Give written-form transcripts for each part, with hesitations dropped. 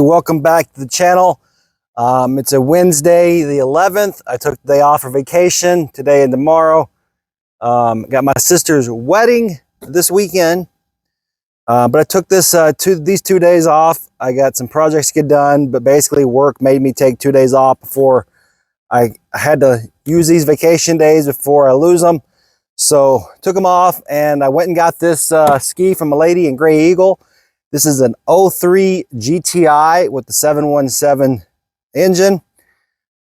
Welcome back to the channel. It's a Wednesday the 11th. I took the day off for vacation today and tomorrow. Got my sister's wedding this weekend, but I took these 2 days off. I got some projects to get done, but basically work made me take 2 days off before I had to use these vacation days before I lose them. So took them off, and I went and got this ski from a lady in Gray Eagle. This is an 03 GTI with the 717 engine.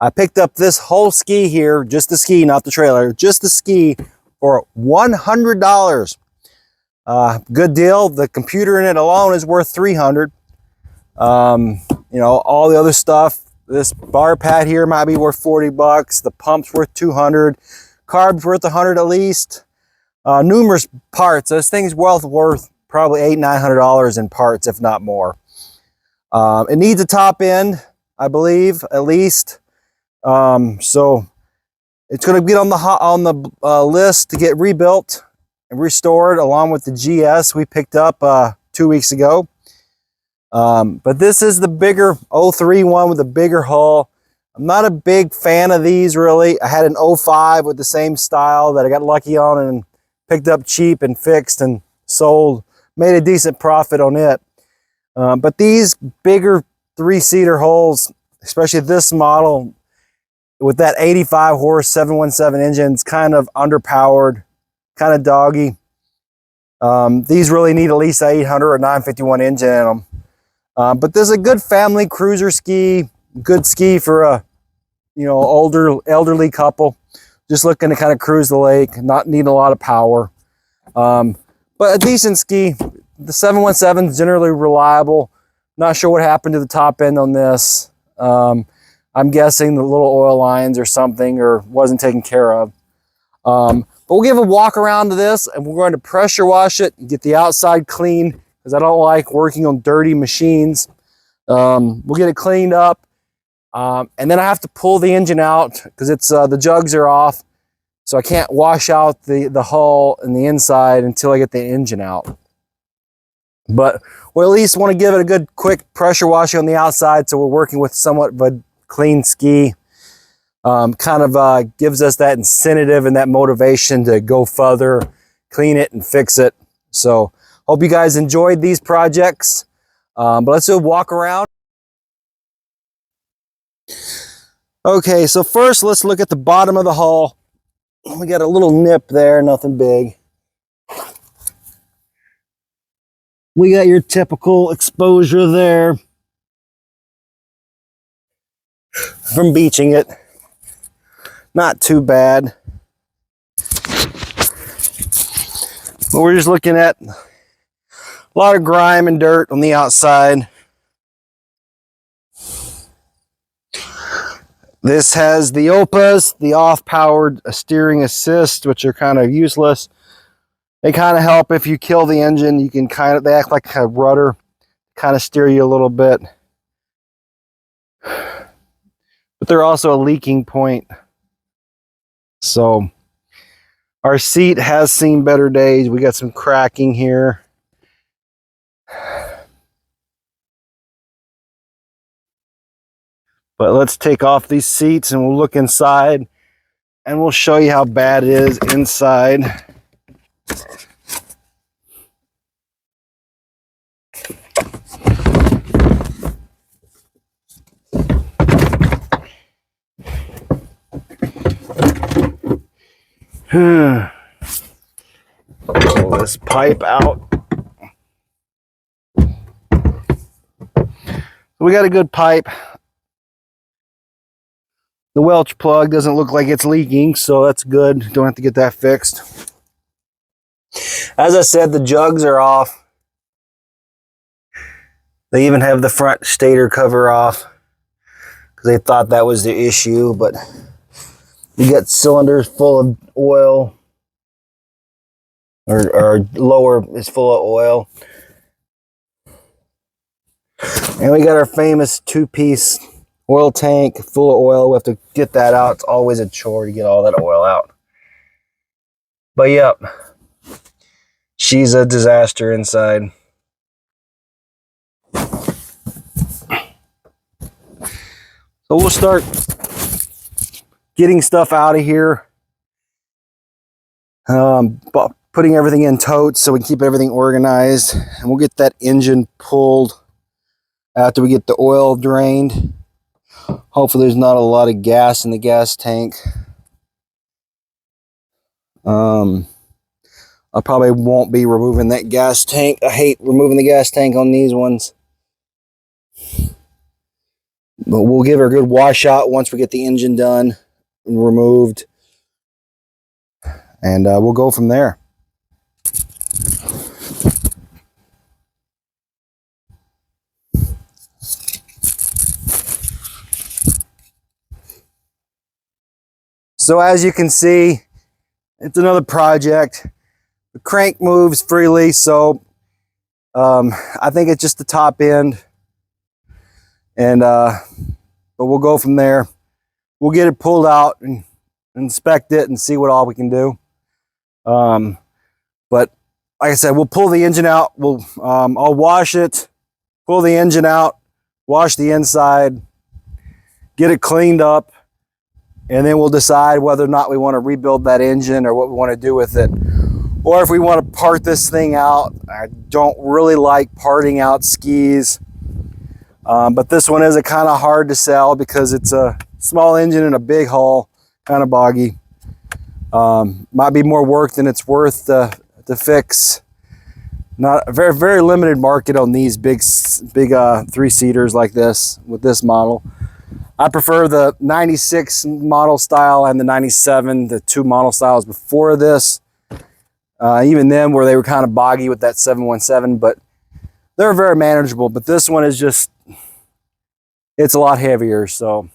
I picked up this whole ski here, just the ski, not the trailer, just the ski for $100. Good deal. The computer in it alone is worth $300. You know, all the other stuff, this bar pad here might be worth 40 bucks. The pump's worth 200. Carb's worth 100 at least. Numerous parts. This thing's worth probably $800-900 in parts, if not more. It needs a top end, I believe, at least. So it's going to get on the list to get rebuilt and restored, along with the GS we picked up 2 weeks ago. But this is the bigger 03 one with a bigger hull. I'm not a big fan of these, really. I had an 05 with the same style that I got lucky on and picked up cheap and fixed and sold. Made a decent profit on it. But these bigger 3-seater hulls, especially this model with that 85 horse 717 engine, it's kind of underpowered, kind of doggy. These really need at least an 800 or 951 engine in them. But this is a good family cruiser ski, good ski for a elderly couple just looking to kind of cruise the lake, not needing a lot of power. But a decent ski. The 717 is generally reliable. Not sure what happened to the top end on this. I'm guessing the little oil lines or something, or wasn't taken care of. But we'll give a walk around to this, and we're going to pressure wash it and get the outside clean, because I don't like working on dirty machines. We'll get it cleaned up, and then I have to pull the engine out because it's the jugs are off. So I can't wash out the hull and the inside until I get the engine out. But we at least want to give it a good quick pressure washing on the outside, so we're working with somewhat of a clean ski. Kind of gives us that incentive and that motivation to go further, clean it and fix it. So hope you guys enjoyed these projects. But let's do a walk around. Okay, so first let's look at the bottom of the hull. We got a little nip there, nothing big. We got your typical exposure there from beaching it. Not too bad. But we're just looking at a lot of grime and dirt on the outside. This has the OPAs, the off-powered steering assist, which are kind of useless. They kind of help if you kill the engine. You can they act like a rudder, kind of steer you a little bit. But they're also a leaking point. So our seat has seen better days. We got some cracking here. But let's take off these seats and we'll look inside, and we'll show you how bad it is inside. Pull this pipe out. We got a good pipe. The Welch plug doesn't look like it's leaking, so that's good. Don't have to get that fixed. As I said, the jugs are off. They even have the front stator cover off because they thought that was the issue, but you got cylinders full of oil, or lower is full of oil. And we got our famous 2-piece oil tank full of oil. We have to get that out. It's always a chore to get all that oil out. But yep, she's a disaster inside. So we'll start getting stuff out of here. Putting everything in totes so we can keep everything organized. And we'll get that engine pulled after we get the oil drained. Hopefully there's not a lot of gas in the gas tank. I probably won't be removing that gas tank. I hate removing the gas tank on these ones. But we'll give her a good wash out once we get the engine done and removed. And we'll go from there. So as you can see, it's another project. The crank moves freely, so I think it's just the top end. And but we'll go from there. We'll get it pulled out and inspect it and see what all we can do. But like I said, we'll pull the engine out. I'll wash it, pull the engine out, wash the inside, get it cleaned up, and then we'll decide whether or not we want to rebuild that engine or what we want to do with it. Or if we want to part this thing out. I don't really like parting out skis. But this one is kind of hard to sell because it's a small engine and a big hull, kind of boggy. Might be more work than it's worth to fix. Not a very limited market on these big three-seaters like this with this model. I prefer the 96 model style and the 97, the two model styles before this. Even them where they were kind of boggy with that 717, but they're very manageable. But this one is just, it's a lot heavier. So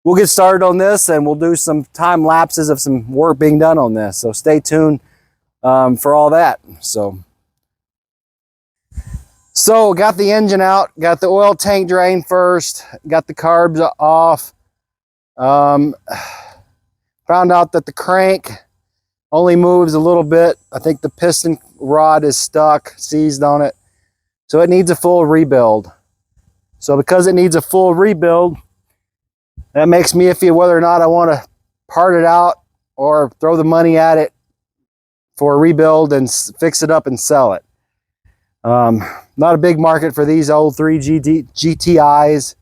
we'll get started on this and we'll do some time lapses of some work being done on this. So stay tuned for all that. So got the engine out, got the oil tank drained first, got the carbs off. Found out that the crank only moves a little bit. I think the piston rod is stuck, seized on it. So it needs a full rebuild. So because it needs a full rebuild, that makes me iffy whether or not I want to part it out or throw the money at it for a rebuild and fix it up and sell it. Not a big market for these old 3 GTIs.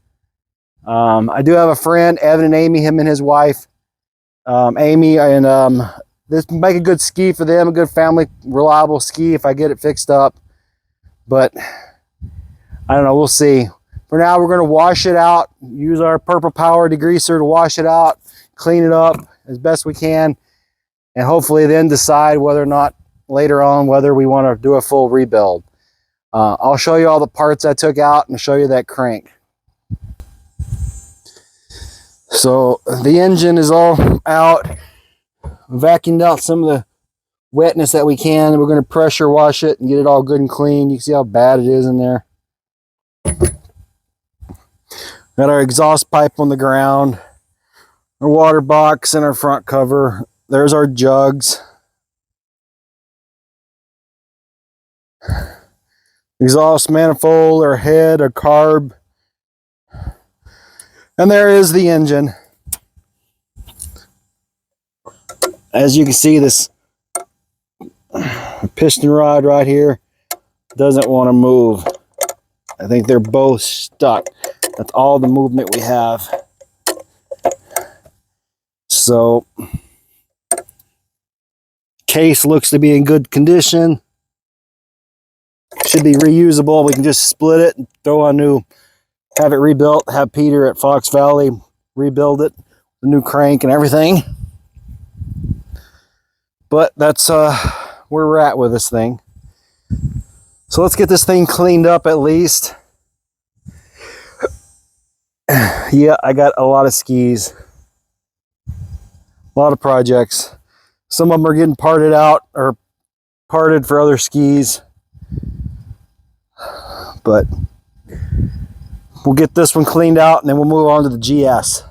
I do have a friend, Evan and Amy, him and his wife, Amy, and this make a good ski for them, a good family, reliable ski if I get it fixed up. But I don't know, we'll see. For now, we're going to wash it out, use our Purple Power degreaser to wash it out, clean it up as best we can, and hopefully then decide whether or not later on whether we want to do a full rebuild. I'll show you all the parts I took out and show you that crank. So the engine is all out. Vacuumed out some of the wetness that we can. We're going to pressure wash it and get it all good and clean. You can see how bad it is in there. Got our exhaust pipe on the ground, our water box and our front cover. There's our jugs. Exhaust manifold, our head, our carb. And there is the engine. As you can see, this piston rod right here doesn't want to move. I think they're both stuck. That's all the movement we have. So, case looks to be in good condition. Should be reusable. We can just split it and throw a new, have it rebuilt, have Peter at Fox Valley rebuild it, the new crank and everything. But that's where we're at with this thing. So let's get this thing cleaned up at least. Yeah, I got a lot of skis. A lot of projects. Some of them are getting parted out or parted for other skis. But we'll get this one cleaned out and then we'll move on to the GS.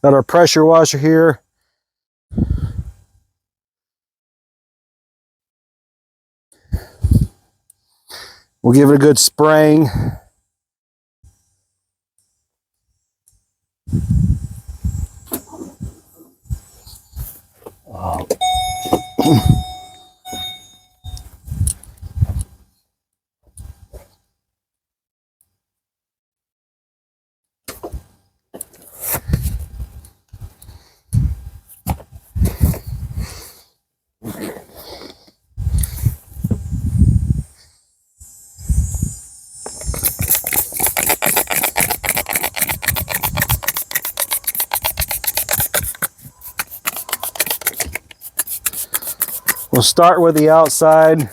Got our pressure washer here. We'll give it a good spraying. Oh. We'll start with the outside.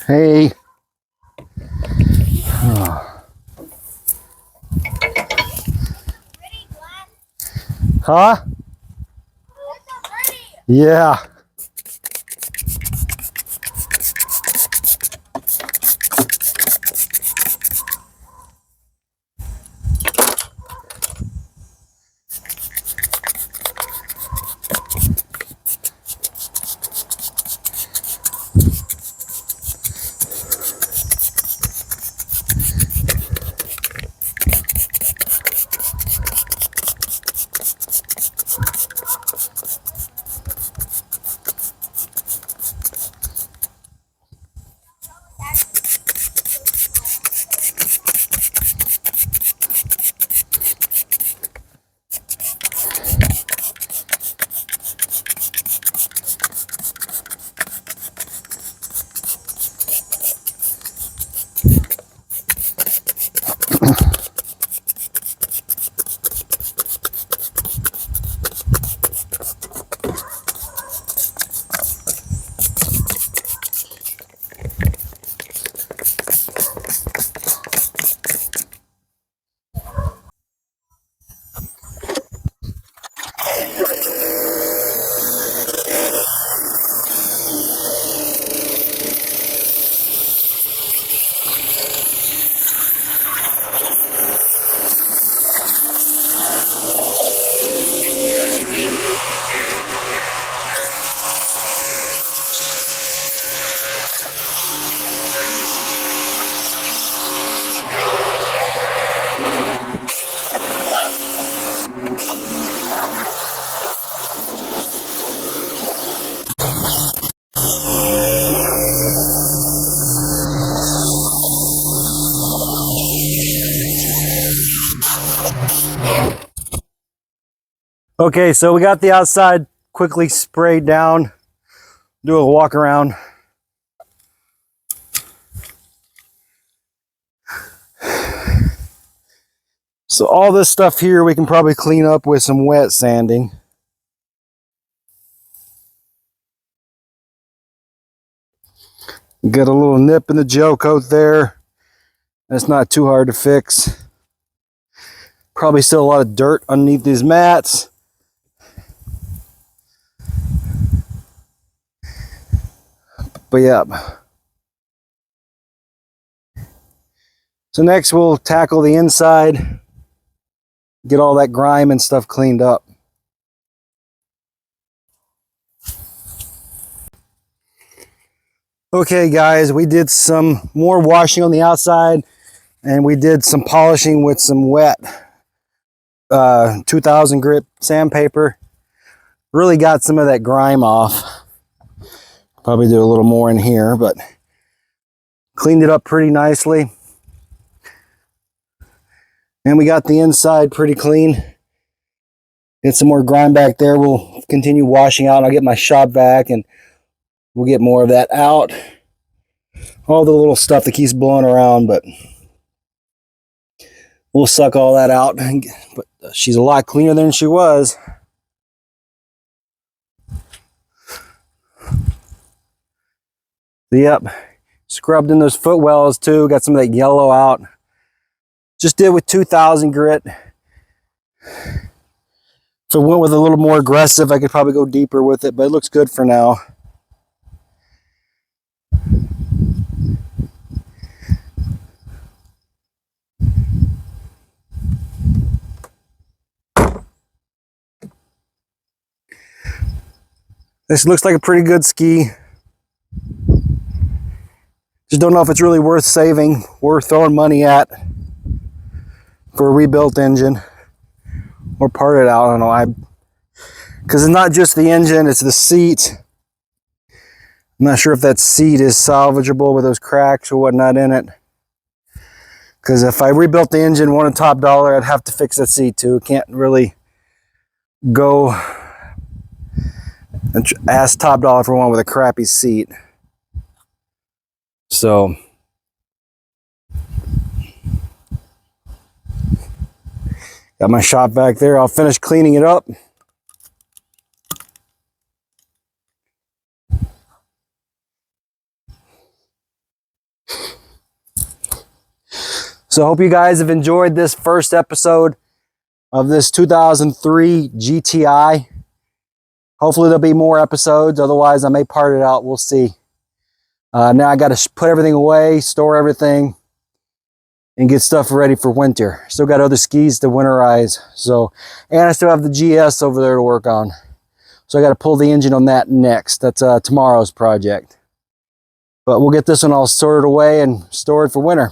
Hey. Huh? Yeah. Okay, so we got the outside quickly sprayed down. Do a walk around. So all this stuff here we can probably clean up with some wet sanding. Got a little nip in the gel coat there. That's not too hard to fix. Probably still a lot of dirt underneath these mats. But yeah. So next we'll tackle the inside. Get all that grime and stuff cleaned up. Okay guys, we did some more washing on the outside and we did some polishing with some wet 2000 grit sandpaper. Really got some of that grime off. Probably do a little more in here, but cleaned it up pretty nicely. And we got the inside pretty clean. Get some more grime back there. We'll continue washing out. I'll get my shop vac and we'll get more of that out. All the little stuff that keeps blowing around, but we'll suck all that out. But she's a lot cleaner than she was. Yep, scrubbed in those footwells too. Got some of that yellow out. Just did with 2000 grit. If I went with a little more aggressive, I could probably go deeper with it, but it looks good for now. This looks like a pretty good ski. Just don't know if it's really worth saving, worth throwing money at for a rebuilt engine or part it out. I don't know. Because it's not just the engine, it's the seat. I'm not sure if that seat is salvageable with those cracks or whatnot in it. Because if I rebuilt the engine, wanted top dollar, I'd have to fix that seat too. Can't really go and ask top dollar for one with a crappy seat. So got my shop vac there. I'll finish cleaning it up. So I hope you guys have enjoyed this first episode of this 2003 GTI. Hopefully there'll be more episodes. Otherwise, I may part it out. We'll see. Now I got to put everything away, store everything, and get stuff ready for winter. Still got other skis to winterize. So, and I still have the GS over there to work on. So I got to pull the engine on that next. That's tomorrow's project. But we'll get this one all sorted away and stored for winter.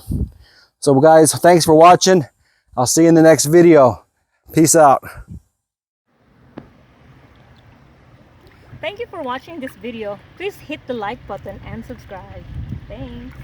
So guys, thanks for watching. I'll see you in the next video. Peace out. Thank you for watching this video. Please hit the like button and subscribe. Thanks.